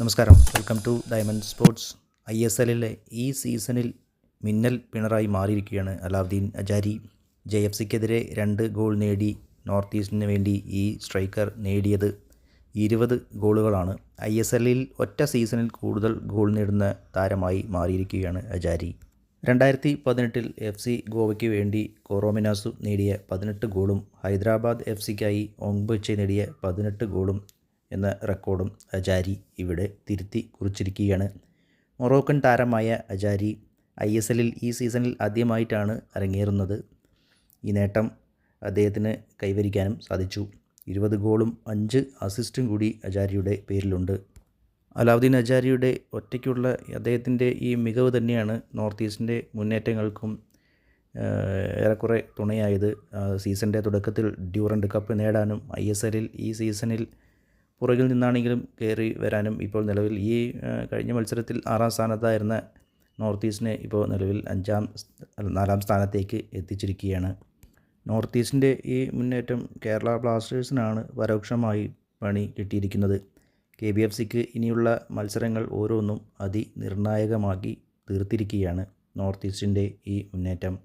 നമസ്കാരം. Welcome to Diamond Sports. ISLലെ ഈ സീസണിൽ മിന്നൽ പിണറായി മാറിയിരിക്കുകയാണ് അലാവുദ്ദീൻ അജാരി. JFCക്കെതിരെ 2 ഗോൾ നേടി നോർത്ത് ഈസ്റ്റിന് വേണ്ടി ഈ സ്ട്രൈക്കർ നേടിയത് 20 ഗോളുകളാണ്. ISLൽ ഒറ്റ സീസണിൽ കൂടുതൽ ഗോൾ നേടുന്ന താരമായി മാറിയിരിക്കുകയാണ് അജാരി. 2018 FC ഗോവയ്ക്ക് വേണ്ടി കൊറോമിനാസു നേടിയ 18 ഗോളും ഹൈദരാബാദ് FCക്കായി ഓങ്ബോച്ചെ നേടിയ 18 ഗോളും എന്ന റെക്കോർഡും അജാരി ഇവിടെ തിരുത്തി കുറിച്ചിരിക്കുകയാണ്. മൊറോക്കൻ താരമായ അജാരി ISLൽ ഈ സീസണിൽ ആദ്യമായിട്ടാണ് അരങ്ങേറുന്നത്. ഈ നേട്ടം അദ്ദേഹത്തിന് കൈവരിക്കാനും സാധിച്ചു. 20 ഗോളും 5 അസിസ്റ്റും കൂടി അജാരിയുടെ പേരിലുണ്ട്. അലാവുദ്ദീൻ അജാരിയുടെ ഒറ്റയ്ക്കുള്ള അദ്ദേഹത്തിൻ്റെ ഈ മികവ് തന്നെയാണ് നോർത്ത് ഈസ്റ്റിൻ്റെ മുന്നേറ്റങ്ങൾക്കും ഏറെക്കുറെ തുണയായത്. സീസണിൻ്റെ തുടക്കത്തിൽ ഡ്യൂറൻഡ് കപ്പ് നേടാനും ISLൽ ഈ സീസണിൽ പുറകിൽ നിന്നാണെങ്കിലും കയറി വരാനും ഇപ്പോൾ നിലവിൽ ഈ കഴിഞ്ഞ മത്സരത്തിൽ 6ാം സ്ഥാനത്തായിരുന്ന നോർത്ത് ഈസ്റ്റിനെ ഇപ്പോൾ നിലവിൽ 4ാം സ്ഥാനത്തേക്ക് എത്തിച്ചിരിക്കുകയാണ്. നോർത്ത് ഈസ്റ്റിൻ്റെ ഈ മുന്നേറ്റം കേരള ബ്ലാസ്റ്റേഴ്സിനാണ് പരോക്ഷമായി പണി കിട്ടിയിരിക്കുന്നത്. KBFCക്ക് ഇനിയുള്ള മത്സരങ്ങൾ ഓരോന്നും അതിനിർണായകമാക്കി തീർത്തിരിക്കുകയാണ് നോർത്ത് ഈസ്റ്റിൻ്റെ ഈ മുന്നേറ്റം.